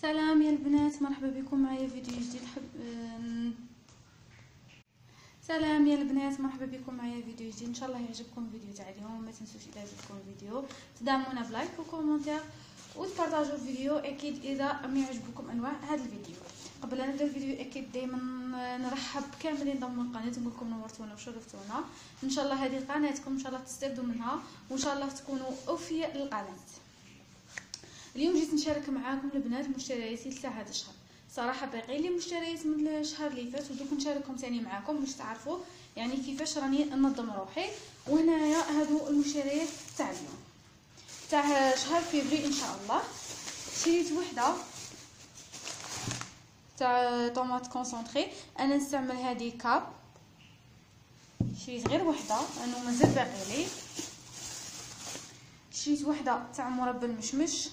سلام يا البنات، مرحبا بكم معايا فيديو جديد. سلام يا البنات، مرحبا بكم معايا فيديو جديد. ان شاء الله يعجبكم الفيديو تاع اليوم. ما تنسوش اذا عجبكم الفيديو تدعمونا بلايك وكومنتير وتبارطاجوا الفيديو اكيد اذا ما يعجبكم انواع هذا الفيديو. قبل ان نبدا الفيديو اكيد دائما نرحب كاملين انضموا للقناه، نقول لكم نورتونا وشرفتونا. ان شاء الله هذه قناتكم ان شاء الله تستافدوا منها وان شاء الله تكونوا اوفياء للقناه. اليوم جيت نشارك معاكم البنات مشترياتي تاع هذا الشهر. صراحه باقي لي مشتريات من الشهر اللي فات ودوك نشاركهم ثاني معاكم باش تعرفوا يعني كيفاش راني ننظم روحي. وهنايا هادو المشتريات تاع اليوم تاع شهر فيفري ان شاء الله. شريت وحده تاع طوماط كونسونطري، انا نستعمل هذه كاب، شريت غير وحده لانه مازال باقي لي. شريت وحده تاع مربى المشمش،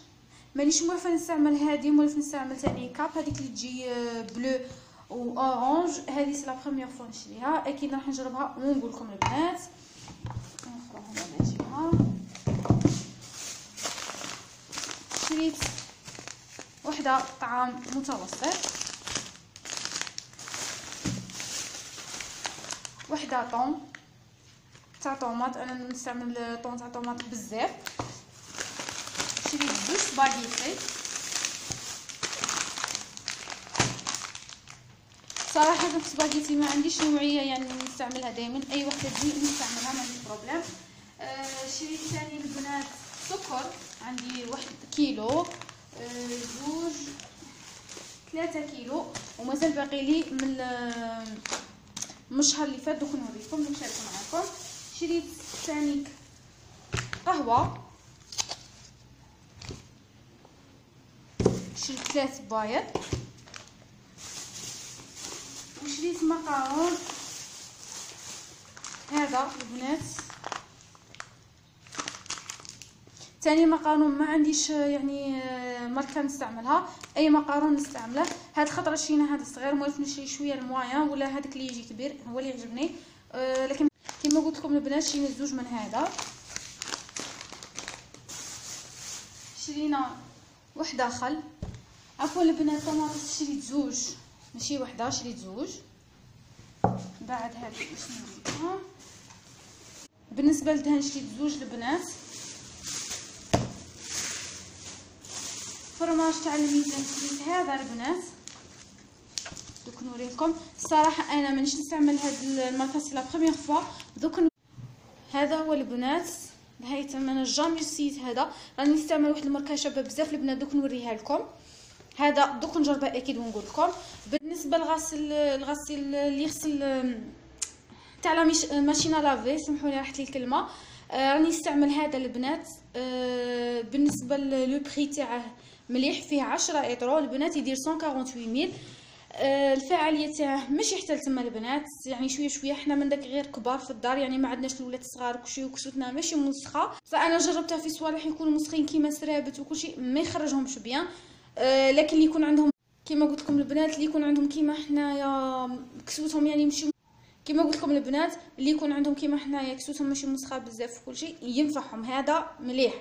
مانيش موافقه نستعمل هذه، موالف نستعمل ثاني كاب هذيك اللي تجي بلو و اورانج. هذه سي لا بروميير فوا نشريها، اكيد راح نجربها ونقول لكم البنات. نخرجوا هنا نجيبها. شريت وحده طعام متوسط، وحده طون تاع طوماط، انا نستعمل طون تاع طوماط بزاف. شريت زوج سباغيتي، صراحه في السباغيتي ما عنديش نوعيه يعني نستعملها دائما، اي وحده تجي نستعملها ما عنديش بروبليم. شريت ثاني البنات سكر، عندي 1 كيلو، زوج 3 كيلو ومازال باقي لي من الشهر اللي فات، دوك نوريكم نشارك معكم. شريت ثاني قهوه، شريت 3 بيض، وشريت مقارون. هذا البنات ثاني مقارون ما عنديش يعني ماركه نستعملها، اي مقارون نستعمله. هاد خطره شرينا هذا الصغير، موالف نشري شويه الموايا ولا هذاك اللي يجي كبير هو اللي يعجبني. لكن كما قلت لكم البنات شرينا زوج من هذا. شرينا وحده خل، عفوا البنات طماطس شريت زوج ماشي وحده، شريت زوج. بعد هذه واش نريدها بالنسبه للدهن، شريت زوج البنات. فرماج تاع الميزان شريت هذا البنات، دوك نوريكم. الصراحه انا مانيش نستعمل هاد الماركه سي لا بروميير فوا، دوك هذا هو البنات. نهايه انا جامي نسيت هذا، راني نستعمل واحد الماركه شابه بزاف البنات، دوك نوريها لكم. هذا دوك نجربها اكيد ونقول لكم. بالنسبه للغسيل اللي يغسل تاع لا ماشينه لافي، سمحوا لي راحت لي الكلمه، راني نستعمل هذا البنات. بالنسبه لو بري تاعه مليح، فيه 10 ايطرو البنات، يدير 148000. الفعاليه تاعه ماشي حتى تما البنات، يعني شويه شويه، حنا من داك غير كبار في الدار يعني ما عندناش الولاد الصغار وكلشي، وكسوتنا ماشي مسخه. فانا جربتها في صوالح يكونوا مسخين كيما سرابت وكلشي ما يخرجهمش بيان. لكن اللي يكون عندهم كيما قلت لكم البنات، اللي يكون عندهم كيما حنايا كسوتهم يعني ماشي كيما قلت لكم البنات، اللي يكون عندهم كيما حنايا كسوتهم ماشي مسخه بزاف وكلشي ينفعهم هذا مليح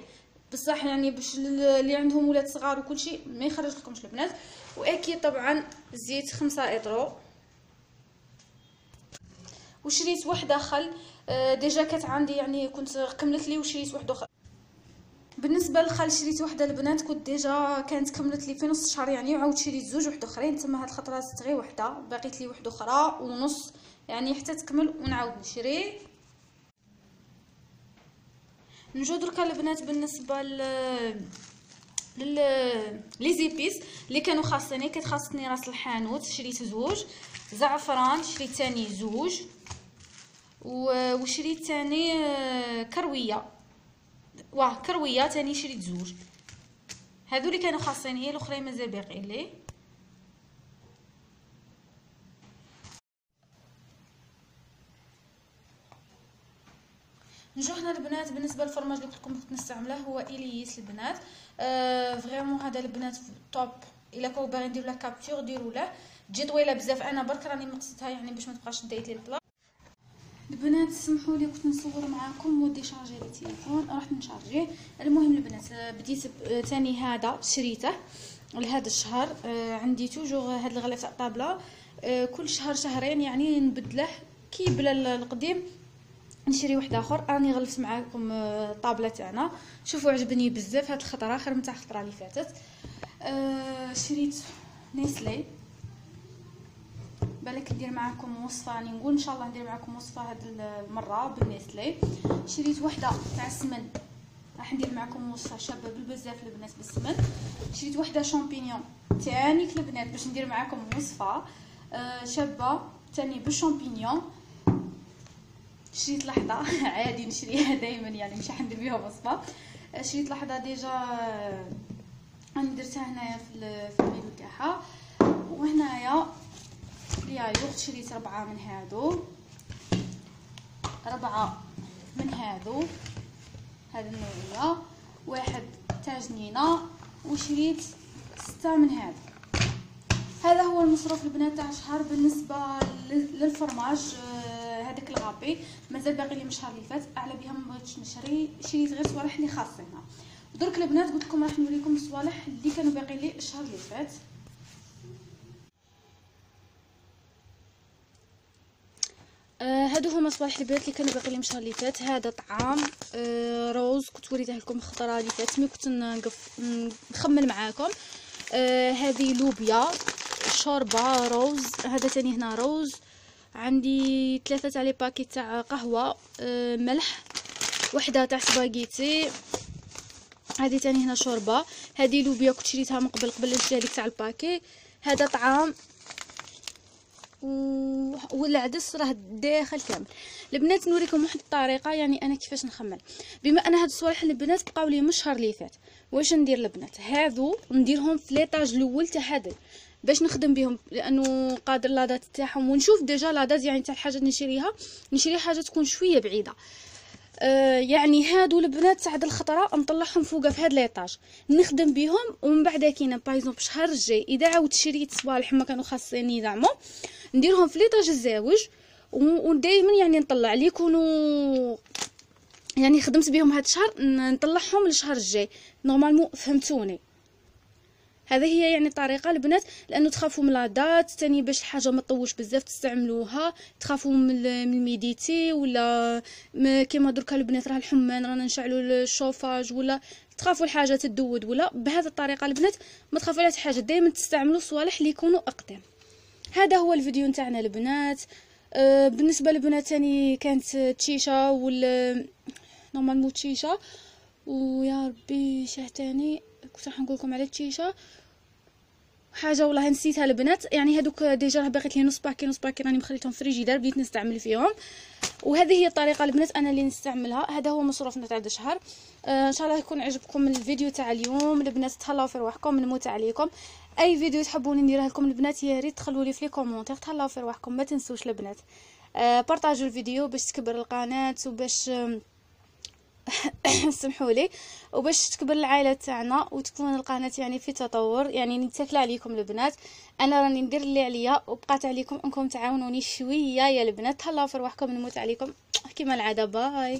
بصح، يعني باش اللي عندهم ولاد صغار وكلشي ما يخرج لكمش البنات. واكيد طبعا الزيت 5 ايطرو. وشريت وحده خل، ديجا كانت عندي يعني كنت كملت لي وشريت وحده خل. بالنسبه للخل شريت وحده البنات، كنت ديجا كانت كملت لي في نص الشهر يعني، وعاود شريت زوج وحده اخرين، تما هاد الخطره زدت غير وحده، باقيت لي وحده اخرى ونص يعني حتى تكمل ونعاود نشري. نجو دركا البنات بالنسبه لي زيبيس اللي كانوا خاصني، كانت خاصني راس الحانوت، شريت زوج. زعفران شريت ثاني زوج، وشريت ثاني كرويه، كرويه ثاني شريت زوج. هادو اللي كانوا خاصني، الاخرين مازال باقي لي. نجو هنا البنات بالنسبه للفرماج اللي قلت لكم كنت نستعمله هو اليس البنات. فريمون هذا البنات توب، الا كنتو باغيين نديروا لا كابتور ديروا له، تجي طويله بزاف، انا برك راني مقصتها يعني باش ما تبقاش دايت لي البلا. البنات سمحوا لي كنت نصور معاكم ودي شارجي التليفون، رحت نشارجيه. المهم البنات بديت ثاني هذا شريته، لهذا الشهر. عندي توجور هاد الغلاف تاع الطابله، كل شهر شهرين يعني نبدله، كي بلا القديم نشري واحد اخر. راني غلفت معاكم الطابله تاعنا، شوفوا عجبني بزاف هاد الخطره، خير من تاع الخطره اللي فاتت. شريت نيسلي، بالك ندير معكم وصفه، راني نقول ان شاء الله ندير معكم وصفه هاد المره بالنيسلي. شريت وحده تاع السمن، راح ندير معكم وصفه شابه بزاف البنات بالسمن. شريت وحده شامبينيون تاني البنات باش ندير معكم وصفه شابه تاني بالشامبينيون. شريت لحظه عادي نشريها دائما يعني مش حندير بها وصفه. شريت لحظه ديجا انا درتها هنايا في الفيديو تاعها. وهنايا اليايوغ شريت 4 من هادو، 4 من هادو هذه النوعيه، واحد تاع جنينه، وشريت 6 من هادو. هذا هو المصروف البنات تاع شهر. بالنسبه للفرماج هذاك الغابي مازال باقي لي من الشهر اللي فات، على بها ما بغيتش نشري، شريت غير صوالح اللي خاصينها. درك البنات قلت لكم راح نوريكم الصوالح اللي كانوا باقي لي الشهر اللي فات. هادو هما صوالح البنات اللي كانوا باقي لي من الشهر اللي فات. هذا طعام روز كنت وريته لكم الخطره اللي فات ملي كنت نخمل معاكم. هذه لوبيا، شوربه روز، هذا تاني هنا روز. عندي 3 تاع لي باكيت تاع قهوه، ملح، وحده تاع سباغيتي، هذه تاني هنا شوربه. هذه لوبيا كنت شريتها من قبل نشري هذيك تاع الباكي. هذا طعام والعدس راه داخل كامل. البنات نوريكم واحد الطريقه يعني انا كيفاش نخمل. بما ان هاد الصوالح البنات بقاو لي من الشهر اللي فات، واش ندير البنات؟ هادو نديرهم في ليطاج الاول تاع هذا باش نخدم بهم، لانه قادر لاضات تاعهم ونشوف ديجا لاضات يعني تاع الحاجه نشري حاجه تكون شويه بعيده. يعني هادو البنات تاع هاد الخطره نطلعهم فوقه في هاد ليطاج نخدم بهم، ومن بعد كاينه بايزون الشهر الجاي اذا عاود شريت صوالح ما كانوا خاصين يدعموا نديرهم في ليطاج الزاوج، ودائما يعني نطلع لي يكونوا يعني خدمت بهم هاد الشهر نطلعهم للشهر الجاي. نورمالمون فهمتوني؟ هذه هي يعني الطريقه البنات، لانه تخافوا من لاضات ثاني باش الحاجه ما تطوش بزاف تستعملوها، تخافوا من الميديتي ولا كيما دركا البنات راه الحمان رانا نشعلوا الشوفاج، ولا تخافوا الحاجه تدود، ولا بهذه الطريقه البنات ما تخافوا على حاجه، دائما تستعملوا صوالح اللي يكونوا اقدم. هذا هو الفيديو نتاعنا البنات. بالنسبه للبنات ثاني كانت تشيشه ولا نورمالمون تشيشه، ويا ربي شاه ثاني كنت راح نقول لكم على التشيشه حاجه والله نسيتها البنات. يعني هذوك ديجا راه باقيت لي نص باكي راني مخليتهم في الفريجيدار بديت نستعمل فيهم. وهذه هي الطريقه البنات انا اللي نستعملها. هذا هو مصروفنا تاع الشهر. ان شاء الله يكون عجبكم الفيديو تاع اليوم البنات. تهلاو في رواحكم، نموت عليكم. اي فيديو تحبوني نديرها لكم البنات يا ريت تخلوا لي في لي كومونتير. تهلاو في رواحكم، ما تنسوش البنات بارطاجوا الفيديو باش تكبر القناه وباش سمحوا لي وباش تكبر العائله تاعنا وتكون القناه يعني في تطور. يعني نتكل عليكم البنات، انا راني ندير اللي عليا وبقات عليكم انكم تعاونوني شويه يا البنات. تهلاو في رواحكم، نموت عليكم كيما العاده. باي.